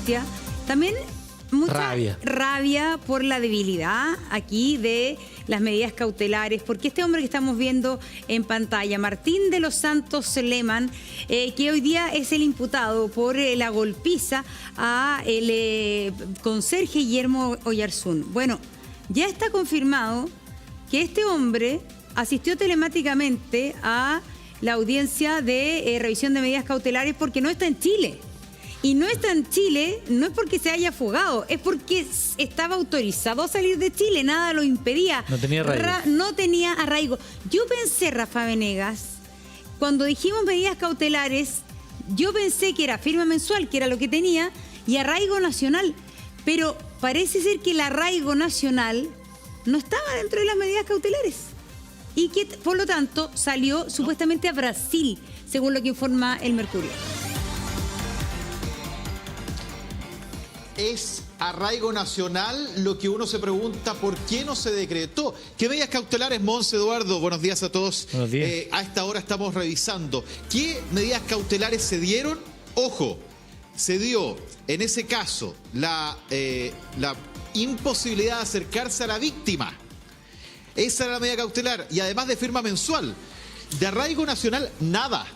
angustia, también mucha rabia por la debilidad aquí de las medidas cautelares, porque este hombre que estamos viendo en pantalla, Martín de los Santos Leman, que hoy día es el imputado por la golpiza a el conserje Guillermo Oyarzún. Bueno, ya está confirmado que este hombre asistió telemáticamente a la audiencia de revisión de medidas cautelares porque no está en Chile. Y no está en Chile, no es porque se haya fugado, es porque estaba autorizado a salir de Chile, nada lo impedía. No tenía arraigo. No tenía arraigo. Yo pensé, Rafa Venegas, cuando dijimos medidas cautelares, yo pensé que era firma mensual, que era lo que tenía, y arraigo nacional. Pero parece ser que el arraigo nacional no estaba dentro de las medidas cautelares. Y que, por lo tanto, salió supuestamente a Brasil, según lo que informa el Mercurio. Es arraigo nacional lo que uno se pregunta por qué no se decretó. ¿Qué medidas cautelares, Monse, Eduardo? Buenos días a todos. Buenos días. A esta hora estamos revisando. ¿Qué medidas cautelares se dieron? Ojo, se dio en ese caso la imposibilidad de acercarse a la víctima. Esa era la medida cautelar. Y además de firma mensual. De arraigo nacional, nada.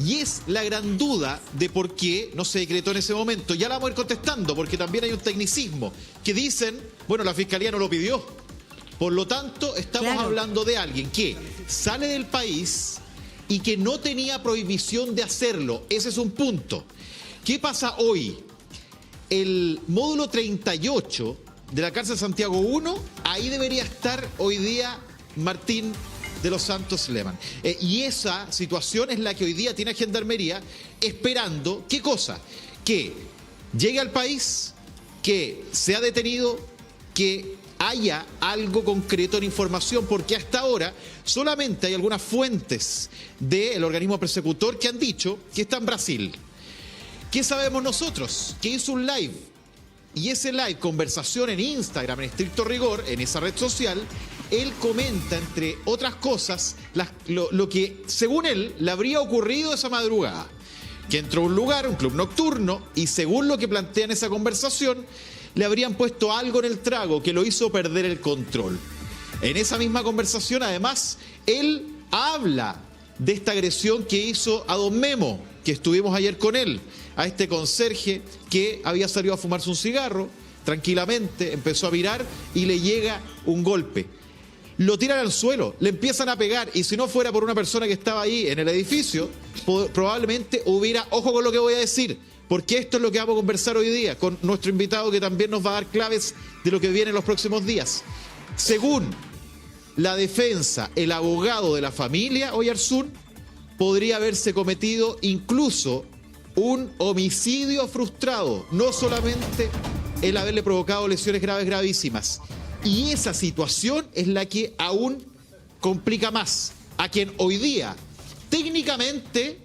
Y es la gran duda de por qué no se decretó en ese momento. Ya la vamos a ir contestando, porque también hay un tecnicismo que dicen, bueno, la Fiscalía no lo pidió. Por lo tanto, estamos hablando de alguien que sale del país y que no tenía prohibición de hacerlo. Ese es un punto. ¿Qué pasa hoy? El módulo 38 de la cárcel Santiago 1, ahí debería estar hoy día Martín de los Santos Leman. Y esa situación es la que hoy día tiene Gendarmería esperando, ¿qué cosa? Que llegue al país, que sea detenido, que haya algo concreto en información, porque hasta ahora solamente hay algunas fuentes del organismo persecutor que han dicho que está en Brasil. ¿Qué sabemos nosotros? Que hizo un live. Y ese live, conversación en Instagram, en estricto rigor, en esa red social, él comenta, entre otras cosas, lo que, según él, le habría ocurrido esa madrugada. Que entró a un lugar, un club nocturno, y según lo que plantea en esa conversación, le habrían puesto algo en el trago que lo hizo perder el control. En esa misma conversación, además, él habla de esta agresión que hizo a don Memo, que estuvimos ayer con él, a este conserje que había salido a fumarse un cigarro, tranquilamente, empezó a mirar y le llega un golpe. Lo tiran al suelo, le empiezan a pegar, y si no fuera por una persona que estaba ahí en el edificio, probablemente hubiera, ojo con lo que voy a decir, porque esto es lo que vamos a conversar hoy día con nuestro invitado, que también nos va a dar claves de lo que viene en los próximos días. Según la defensa, el abogado de la familia Oyarzún, podría haberse cometido incluso un homicidio frustrado, no solamente el haberle provocado lesiones graves gravísimas. Y esa situación es la que aún complica más a quien hoy día técnicamente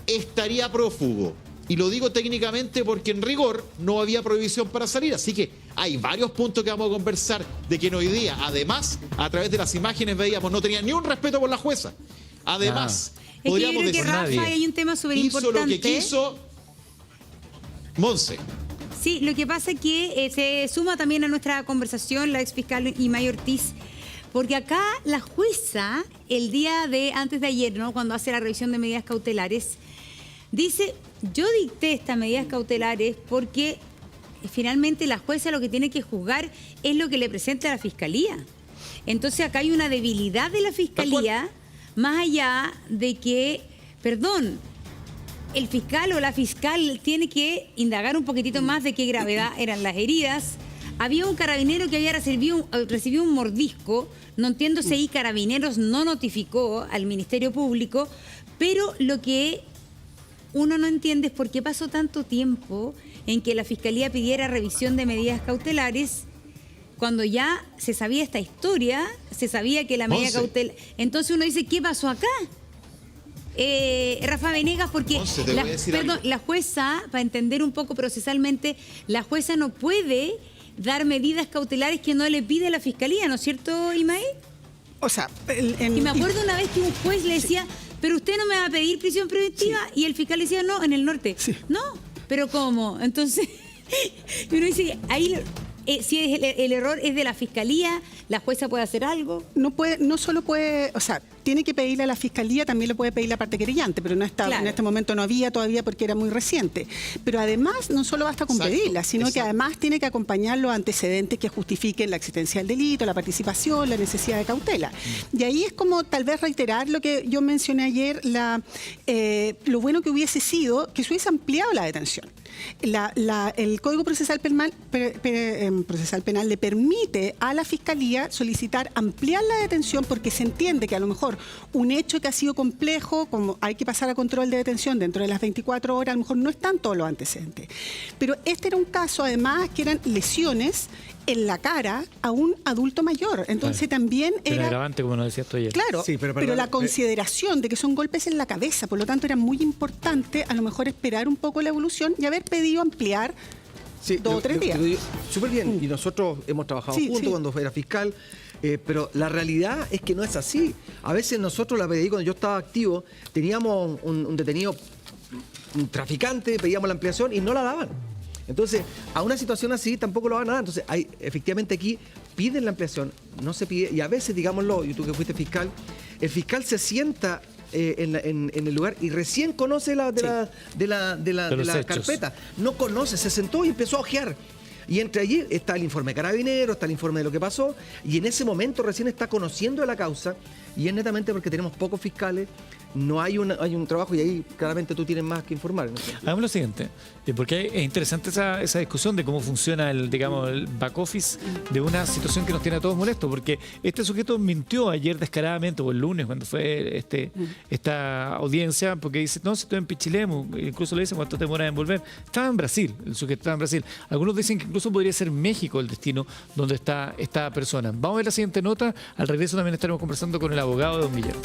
estaría prófugo. Y lo digo técnicamente porque en rigor no había prohibición para salir. Así que hay varios puntos que vamos a conversar de quien hoy día, además, a través de las imágenes veíamos, no tenía ni un respeto por la jueza. Además, podríamos decir, Rafa, hay un tema súper importante. Hizo lo que quiso Monse. Sí, lo que pasa es que se suma también a nuestra conversación la exfiscal Imay Ortiz, porque acá la jueza, el día de antes de ayer, ¿no?, cuando hace la revisión de medidas cautelares, dice, yo dicté estas medidas cautelares porque finalmente la jueza lo que tiene que juzgar es lo que le presenta la Fiscalía. Entonces acá hay una debilidad de la Fiscalía, más allá de que, perdón, el fiscal o la fiscal tiene que indagar un poquitito más de qué gravedad eran las heridas. Había un carabinero que había recibido un mordisco. No entiendo si ahí Carabineros no notificó al Ministerio Público, pero lo que uno no entiende es por qué pasó tanto tiempo en que la Fiscalía pidiera revisión de medidas cautelares cuando ya se sabía esta historia, se sabía que la medida cautelar... Entonces uno dice, ¿qué pasó acá? Rafa Venegas, porque la jueza, para entender un poco procesalmente, la jueza no puede dar medidas cautelares que no le pide a la Fiscalía, ¿no es cierto, Imay? O sea, y me acuerdo una vez que un juez le decía, pero usted no me va a pedir prisión preventiva, y el fiscal le decía, no, en el norte. No, pero ¿cómo? Entonces, uno dice, ahí si el error es de la fiscalía, la jueza puede hacer algo. No solo puede, o sea, tiene que pedirle a la fiscalía, también le puede pedir la parte querellante, pero no está, Claro. En este momento no había todavía porque era muy reciente. Pero además no solo basta con Exacto, pedirla, sino que exacto. además tiene que acompañar los antecedentes que justifiquen la existencia del delito, la participación, la necesidad de cautela. Y ahí es como tal vez reiterar lo que yo mencioné ayer, lo bueno que hubiese sido que se hubiese ampliado la detención. El Código Procesal Penal le permite a la Fiscalía solicitar ampliar la detención porque se entiende que a lo mejor un hecho que ha sido complejo, como hay que pasar a control de detención dentro de las 24 horas, a lo mejor no están todos los antecedentes. Pero este era un caso, además, que eran lesiones en la cara a un adulto mayor. Entonces también Era agravante, como nos decías tú ayer. Claro, Sí, pero perdón, la consideración de que son golpes en la cabeza, por lo tanto era muy importante a lo mejor esperar un poco la evolución y haber pedido ampliar Sí, 2 o 3 días. Súper bien. Y nosotros hemos trabajado Sí, juntos sí. cuando era fiscal. Pero la realidad es que no es así. A veces nosotros, la PDI, cuando yo estaba activo, teníamos un detenido, un traficante, pedíamos la ampliación y no la daban. Entonces, a una situación así tampoco lo van a dar. Entonces, efectivamente aquí piden la ampliación, no se pide. Y a veces, digámoslo, y tú que fuiste fiscal, el fiscal se sienta en el lugar y recién conoce de la los hechos. carpeta. No conoce, se sentó y empezó a ojear. Y entre allí está el informe de Carabineros, está el informe de lo que pasó, y en ese momento recién está conociendo de la causa, y es netamente porque tenemos pocos fiscales, no hay un trabajo, y ahí claramente tú tienes más que informar. ¿No? Hagamos lo siguiente, porque es interesante esa discusión de cómo funciona el back office de una situación que nos tiene a todos molestos, porque este sujeto mintió ayer descaradamente, o el lunes, cuando fue esta audiencia, porque dice, no, si estoy en Pichilemu, incluso le dicen cuánto te demoras en volver. Estaba en Brasil, el sujeto estaba en Brasil. Algunos dicen que incluso podría ser México el destino donde está esta persona. Vamos a ver la siguiente nota, al regreso también estaremos conversando con el abogado de Don Guillermo.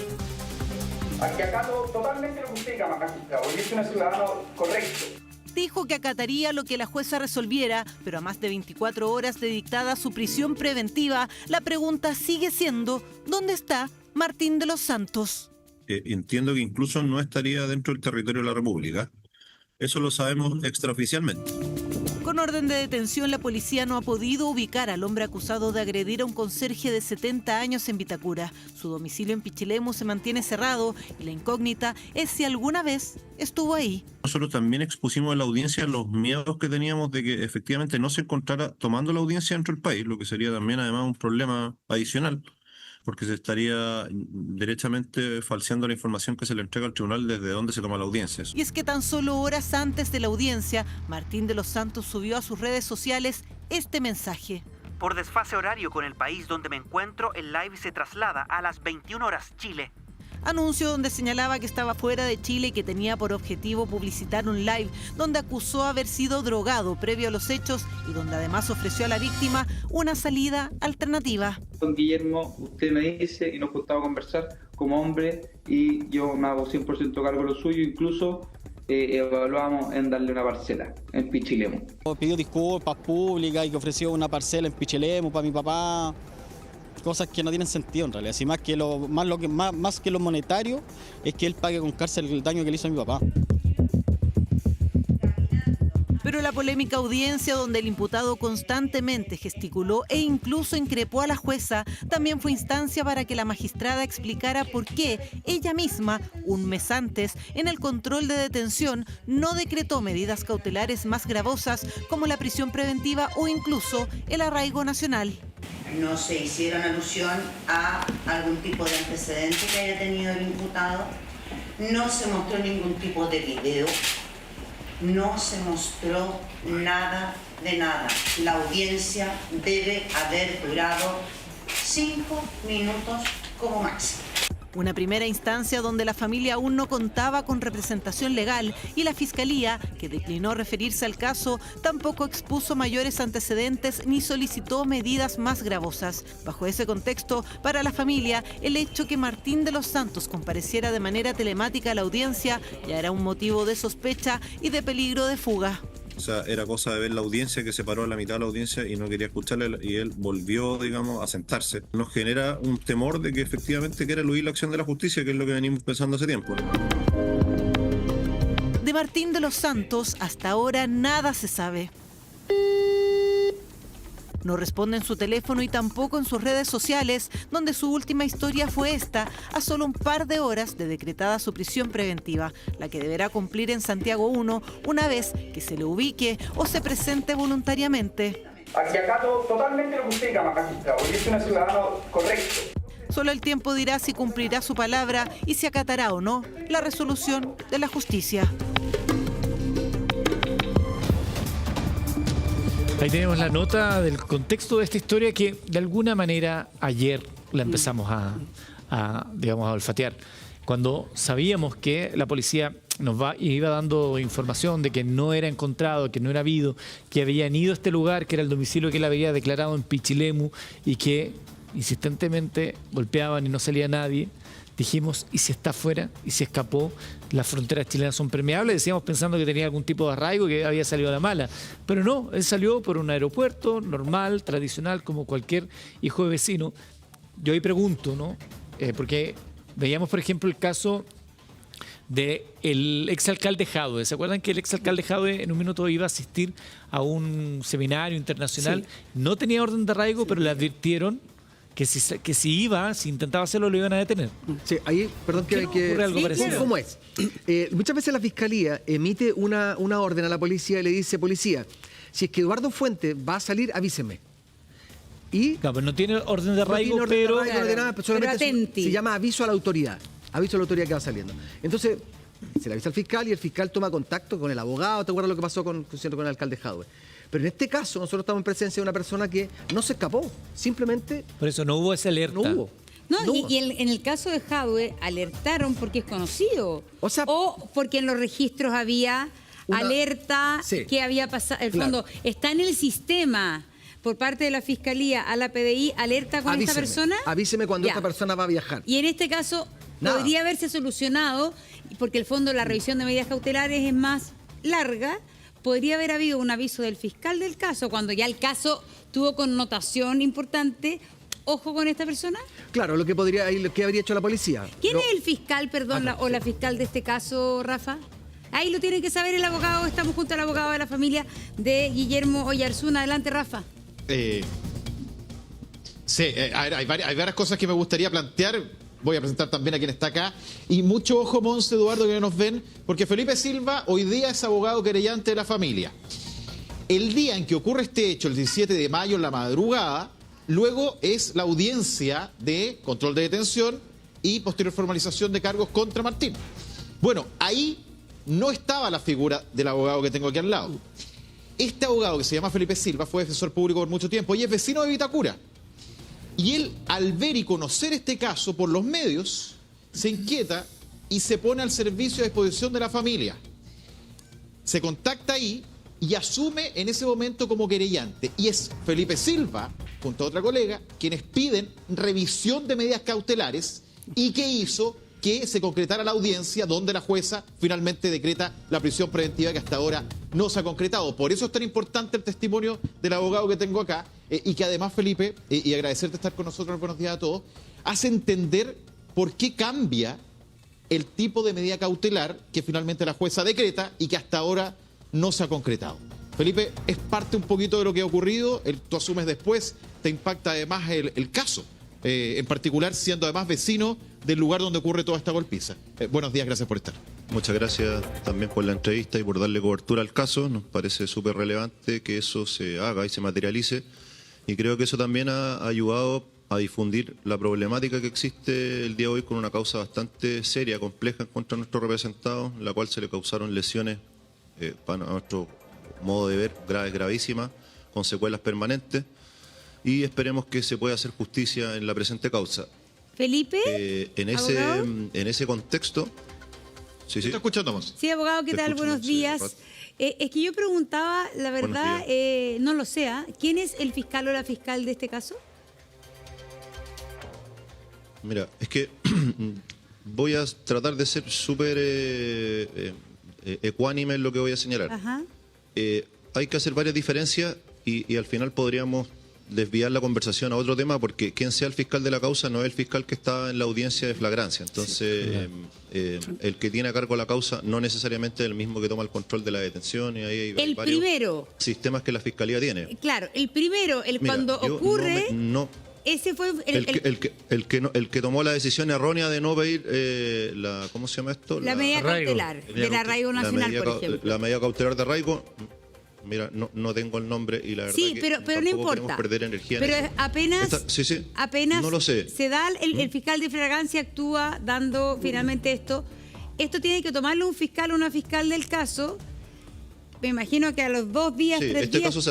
Aquí acato totalmente lo que usted diga, magistrado. Yo soy un ciudadano correcto. Dijo que acataría lo que la jueza resolviera, pero a más de 24 horas de dictada su prisión preventiva, la pregunta sigue siendo, ¿dónde está Martín de los Santos? Entiendo que incluso no estaría dentro del territorio de la República. Eso lo sabemos extraoficialmente. Con orden de detención, la policía no ha podido ubicar al hombre acusado de agredir a un conserje de 70 años en Vitacura. Su domicilio en Pichilemu se mantiene cerrado y la incógnita es si alguna vez estuvo ahí. Nosotros también expusimos en la audiencia los miedos que teníamos de que efectivamente no se encontrara tomando la audiencia dentro del país, lo que sería también además un problema adicional, porque se estaría derechamente falseando la información que se le entrega al tribunal desde donde se toma la audiencia. Y es que tan solo horas antes de la audiencia, Martín de los Santos subió a sus redes sociales este mensaje. Por desfase horario con el país donde me encuentro, el live se traslada a las 21 horas Chile. Anuncio donde señalaba que estaba fuera de Chile y que tenía por objetivo publicitar un live donde acusó haber sido drogado previo a los hechos y donde además ofreció a la víctima una salida alternativa. Don Guillermo, usted me dice y nos gustaba conversar como hombre y yo me hago 100% cargo de lo suyo, incluso evaluamos en darle una parcela en Pichilemu. Pidió disculpas públicas y que ofreció una parcela en Pichilemu para mi papá. Cosas que no tienen sentido en realidad. Así más que lo monetario es que él pague con cárcel el daño que le hizo a mi papá. Pero la polémica audiencia donde el imputado constantemente gesticuló e incluso increpó a la jueza también fue instancia para que la magistrada explicara por qué ella misma, un mes antes, en el control de detención, no decretó medidas cautelares más gravosas como la prisión preventiva o incluso el arraigo nacional. No se hicieron alusión a algún tipo de antecedente que haya tenido el imputado, no se mostró ningún tipo de video, no se mostró nada de nada. La audiencia debe haber durado 5 minutos como máximo. Una primera instancia donde la familia aún no contaba con representación legal y la Fiscalía, que declinó referirse al caso, tampoco expuso mayores antecedentes ni solicitó medidas más gravosas. Bajo ese contexto, para la familia, el hecho que Martín de los Santos compareciera de manera telemática a la audiencia ya era un motivo de sospecha y de peligro de fuga. O sea, era cosa de ver la audiencia, que se paró a la mitad de la audiencia y no quería escucharle, y él volvió, digamos, a sentarse. Nos genera un temor de que efectivamente quiera eludir la acción de la justicia, que es lo que venimos pensando hace tiempo. De Martín de los Santos, hasta ahora nada se sabe. No responde en su teléfono y tampoco en sus redes sociales, donde su última historia fue esta, a solo un par de horas de decretada su prisión preventiva, la que deberá cumplir en Santiago 1 una vez que se le ubique o se presente voluntariamente. Aquí acato totalmente lo que usted diga, magistrado, porque es un ciudadano correcto. Solo el tiempo dirá si cumplirá su palabra y si acatará o no la resolución de la justicia. Ahí tenemos la nota del contexto de esta historia que de alguna manera ayer la empezamos digamos, a olfatear. Cuando sabíamos que la policía iba dando información de que no era encontrado, que no era habido, que habían ido a este lugar, que era el domicilio que él había declarado en Pichilemu y que insistentemente golpeaban y no salía nadie, dijimos, ¿y si está afuera? ¿Y si escapó? Las fronteras chilenas son permeables, decíamos pensando que tenía algún tipo de arraigo, que había salido a la mala. Pero no, él salió por un aeropuerto normal, tradicional, como cualquier hijo de vecino. Yo ahí pregunto, ¿no? Porque veíamos, por ejemplo, el caso del exalcalde Jadwe. ¿Se acuerdan que el exalcalde Jadwe en un minuto iba a asistir a un seminario internacional? Sí. No tenía orden de arraigo, pero le advirtieron que si intentaba hacerlo, lo iban a detener. Sí, ahí, perdón que ocurre algo parecido. ¿Cómo es? Muchas veces la fiscalía emite una orden a la policía y le dice, policía, si es que Eduardo Fuentes va a salir, avíseme. Y claro, pero no tiene orden de arraigo, pero solamente se llama aviso a la autoridad. Aviso a la autoridad que va saliendo. Entonces, se le avisa al fiscal y el fiscal toma contacto con el abogado. ¿Te acuerdas lo que pasó con el alcalde Jadwe? Pero en este caso, nosotros estamos en presencia de una persona que no se escapó. Simplemente... Por eso no hubo esa alerta. No hubo. Y en el caso de Jadwe, alertaron porque es conocido. O porque en los registros había alerta que había pasado. En el fondo, está en el sistema por parte de la Fiscalía a la PDI, alerta con esta persona. Avíseme cuando esta persona va a viajar. Y en este caso podría haberse solucionado, porque el fondo la revisión de medidas cautelares es más larga. Podría haber habido un aviso del fiscal del caso, cuando ya el caso tuvo connotación importante. Ojo con esta persona. Claro, lo que habría hecho la policía. ¿Quién es el fiscal, o la fiscal de este caso, Rafa? Ahí lo tiene que saber el abogado. Estamos junto al abogado de la familia de Guillermo Oyarzún. Adelante, Rafa. Hay varias cosas que me gustaría plantear. Voy a presentar también a quien está acá. Y mucho ojo, Monse, Eduardo, que nos ven, porque Felipe Silva hoy día es abogado querellante de la familia. El día en que ocurre este hecho, el 17 de mayo, en la madrugada, luego es la audiencia de control de detención y posterior formalización de cargos contra Martín. Bueno, ahí no estaba la figura del abogado que tengo aquí al lado. Este abogado, que se llama Felipe Silva, fue defensor público por mucho tiempo y es vecino de Vitacura. Y él, al ver y conocer este caso por los medios, se inquieta y se pone al servicio a disposición de la familia. Se contacta ahí y asume en ese momento como querellante. Y es Felipe Silva, junto a otra colega, quienes piden revisión de medidas cautelares y que hizo que se concretara la audiencia donde la jueza finalmente decreta la prisión preventiva que hasta ahora no se ha concretado. Por eso es tan importante el testimonio del abogado que tengo acá y que además, Felipe, y agradecerte estar con nosotros, buenos días a todos, hace entender por qué cambia el tipo de medida cautelar que finalmente la jueza decreta y que hasta ahora no se ha concretado. Felipe, es parte un poquito de lo que ha ocurrido, tú asumes después, te impacta además el caso, en particular siendo además vecino del lugar donde ocurre toda esta golpiza. Buenos días, gracias por estar. Muchas gracias también por la entrevista y por darle cobertura al caso. Nos parece súper relevante que eso se haga y se materialice. Y creo que eso también ha ayudado a difundir la problemática que existe el día de hoy con una causa bastante seria, compleja contra nuestro representado, en la cual se le causaron lesiones, para nuestro modo de ver, gravísimas, con secuelas permanentes. Y esperemos que se pueda hacer justicia en la presente causa. Felipe, en ese contexto... Sí. ¿Está escuchando, Monse? Sí, abogado, ¿qué tal? Buenos días. Es que yo preguntaba, la verdad, no lo sé, ¿quién es el fiscal o la fiscal de este caso? Mira, es que voy a tratar de ser súper ecuánime en lo que voy a señalar. Ajá. Hay que hacer varias diferencias y al final podríamos desviar la conversación a otro tema, porque quien sea el fiscal de la causa no es el fiscal que está en la audiencia de flagrancia. Entonces, el que tiene a cargo la causa no necesariamente es el mismo que toma el control de la detención. Y ahí hay varios sistemas que la fiscalía tiene. Claro, el primero, cuando ocurre... Ese fue el que tomó la decisión errónea de no pedir ¿cómo se llama esto? La medida cautelar del arraigo nacional, por ejemplo. La medida cautelar de arraigo, mira, no tengo el nombre y la verdad sí, pero no importa. Perder energía pero apenas no lo sé. Se da el fiscal de flagrancia actúa dando finalmente esto. Esto tiene que tomarlo un fiscal o una fiscal del caso. Me imagino que a los 2 días, 3 días. Este caso se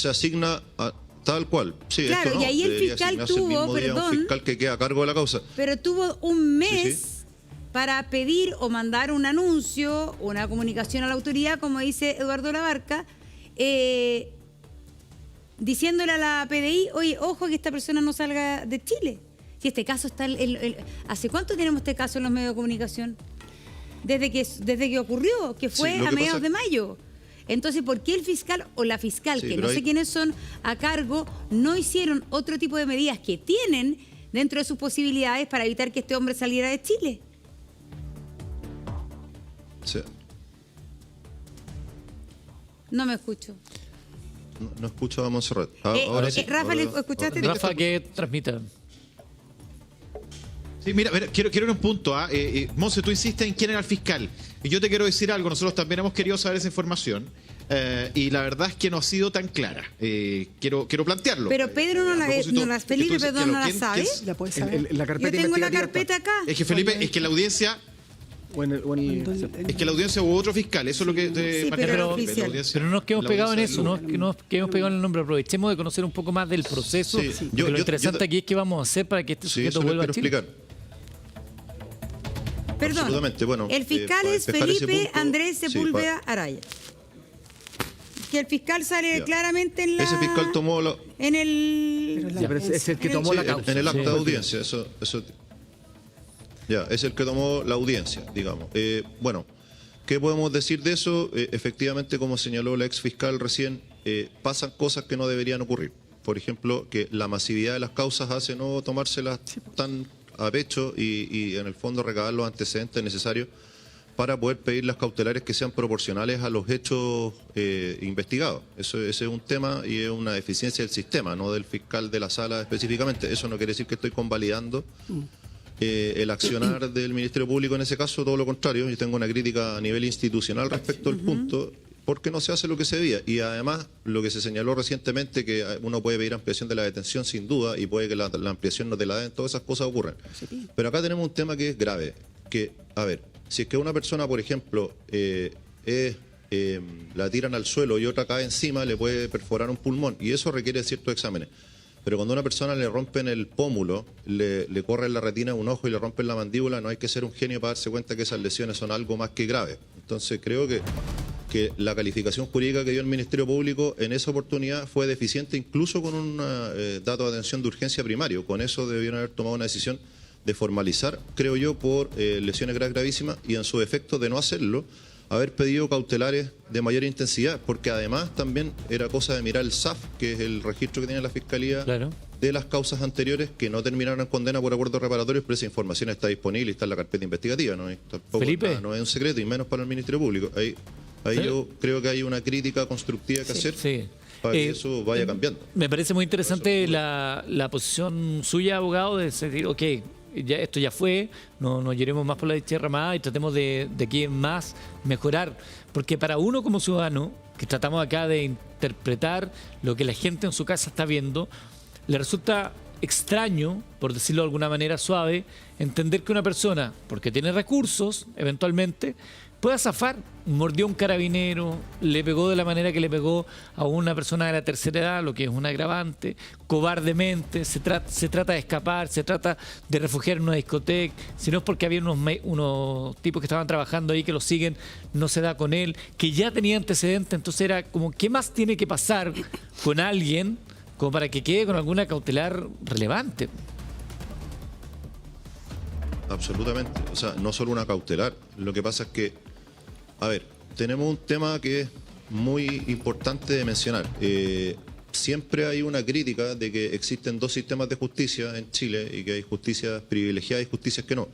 asigna a tal cual. Sí, claro, esto no, y ahí el fiscal tuvo, un fiscal que queda a cargo de la causa. Pero tuvo un mes para pedir o mandar un anuncio, una comunicación a la autoridad, como dice Eduardo Labarca, diciéndole a la PDI, oye, ojo que esta persona no salga de Chile. Si este caso está... ¿Hace cuánto tenemos este caso en los medios de comunicación? Desde que ocurrió, que fue a mediados de mayo. Entonces, ¿por qué el fiscal o la fiscal, que no sé quiénes son, a cargo, no hicieron otro tipo de medidas que tienen dentro de sus posibilidades para evitar que este hombre saliera de Chile? Sí. No me escucho. No escucho a Montserrat. Rafa, ¿escuchaste? Rafa, que transmita. Sí, mira, quiero ir a un punto. Monse, tú insistes en quién era el fiscal. Y yo te quiero decir algo. Nosotros también hemos querido saber esa información. Y la verdad es que no ha sido tan clara. Quiero plantearlo. Pero Pedro no la sabe. La puede saber. La carpeta yo tengo la carpeta acá. Es que Felipe, es que la audiencia... Es que la audiencia hubo otro fiscal, eso es lo que te pero no nos quedemos pegados en eso, no nos quedemos pegados en el nombre. Aprovechemos de conocer un poco más del proceso. Lo interesante aquí es qué vamos a hacer para que este sujeto vuelva a Chile. Perdón, bueno, el fiscal es Felipe Andrés Sepúlveda Araya. Que el fiscal sale claramente en la... Ese fiscal tomó la... En el... es el que tomó la causa. En el acta de audiencia, Ya, es el que tomó la audiencia, digamos. Bueno, ¿qué podemos decir de eso? Efectivamente, como señaló la ex fiscal recién, pasan cosas que no deberían ocurrir. Por ejemplo, que la masividad de las causas hace no tomárselas tan a pecho y en el fondo recabar los antecedentes necesarios para poder pedir las cautelares que sean proporcionales a los hechos investigados. Ese es un tema y es una deficiencia del sistema, no del fiscal de la sala específicamente. Eso no quiere decir que estoy convalidando el accionar del Ministerio Público en ese caso, todo lo contrario. Yo tengo una crítica a nivel institucional respecto al punto, porque no se hace lo que se debía. Y además, lo que se señaló recientemente, que uno puede pedir ampliación de la detención sin duda, y puede que la ampliación no te la den, todas esas cosas ocurren. Pero acá tenemos un tema que es grave, que, a ver, si es que una persona, por ejemplo, la tiran al suelo y otra cae encima, le puede perforar un pulmón, y eso requiere ciertos exámenes. Pero cuando a una persona le rompen el pómulo, le corren la retina de un ojo y le rompen la mandíbula, no hay que ser un genio para darse cuenta que esas lesiones son algo más que graves. Entonces creo que la calificación jurídica que dio el Ministerio Público en esa oportunidad fue deficiente, incluso con un dato de atención de urgencia primario. Con eso debieron haber tomado una decisión de formalizar, creo yo, por lesiones gravísimas, y en su defecto de no hacerlo, haber pedido cautelares de mayor intensidad, porque además también era cosa de mirar el SAF, que es el registro que tiene la Fiscalía de las causas anteriores que no terminaron en condena por acuerdos reparatorios, pero esa información está disponible y está en la carpeta investigativa, no es no es un secreto, y menos para el Ministerio Público. Ahí yo creo que hay una crítica constructiva que hacer para que eso vaya cambiando. Me parece muy interesante la posición suya, abogado, de decir, ok, esto ya fue, no lloremos más por la leche derramada y tratemos de aquí en más mejorar, porque para uno como ciudadano, que tratamos acá de interpretar lo que la gente en su casa está viendo, le resulta extraño, por decirlo de alguna manera suave, entender que una persona, porque tiene recursos, eventualmente, pueda zafar. Mordió a un carabinero, le pegó de la manera que le pegó a una persona de la tercera edad, lo que es un agravante, cobardemente, se trata de escapar, se trata de refugiar en una discoteca, si no es porque había unos tipos que estaban trabajando ahí que lo siguen, no se da con él, que ya tenía antecedentes, entonces era como, ¿qué más tiene que pasar con alguien como para que quede con alguna cautelar relevante? Absolutamente, o sea, no solo una cautelar, lo que pasa es que, a ver, tenemos un tema que es muy importante de mencionar. siempre hay una crítica de que existen dos sistemas de justicia en Chile y que hay justicias privilegiadas y justicias que no.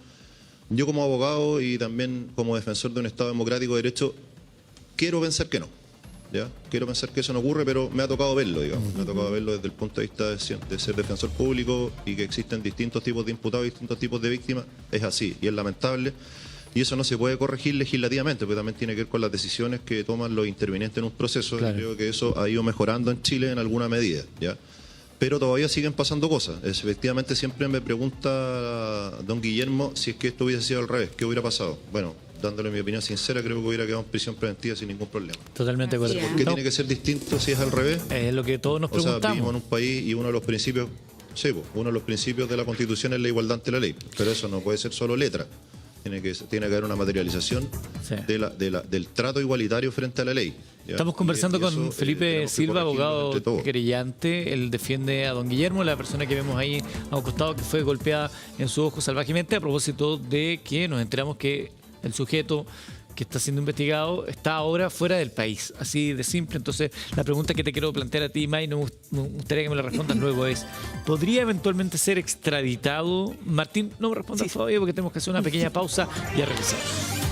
Yo como abogado y también como defensor de un Estado democrático de derecho, quiero pensar que no. ¿Ya? Quiero pensar que eso no ocurre, pero me ha tocado verlo, digamos. Me ha tocado verlo desde el punto de vista de ser defensor público y que existen distintos tipos de imputados y distintos tipos de víctimas. Es así y es lamentable. Y eso no se puede corregir legislativamente, porque también tiene que ver con las decisiones que toman los intervinientes en un proceso. Claro. Creo que eso ha ido mejorando en Chile en alguna medida, ¿ya? Pero todavía siguen pasando cosas. Efectivamente, siempre me pregunta don Guillermo si es que esto hubiese sido al revés, ¿qué hubiera pasado? Bueno, dándole mi opinión sincera, creo que hubiera quedado en prisión preventiva sin ningún problema. Totalmente de acuerdo. ¿Por qué tiene que ser distinto si es al revés? Es lo que todos nos preguntamos. O sea, vivimos en un país y uno de los principios, sí, uno de los principios de la Constitución es la igualdad ante la ley, pero eso no puede ser solo letra. Tiene que haber una materialización del trato igualitario frente a la ley. ¿Ya? Estamos conversando con Felipe Silva, abogado querellante. Él defiende a don Guillermo, la persona que vemos ahí a un costado que fue golpeada en su ojo salvajemente, a propósito de que nos enteramos que el sujeto que está siendo investigado está ahora fuera del país, así de simple. Entonces, la pregunta que te quiero plantear a ti, May, me gustaría que me la respondas luego es, ¿podría eventualmente ser extraditado? Martín, no me respondas todavía porque tenemos que hacer una pequeña pausa y a regresar.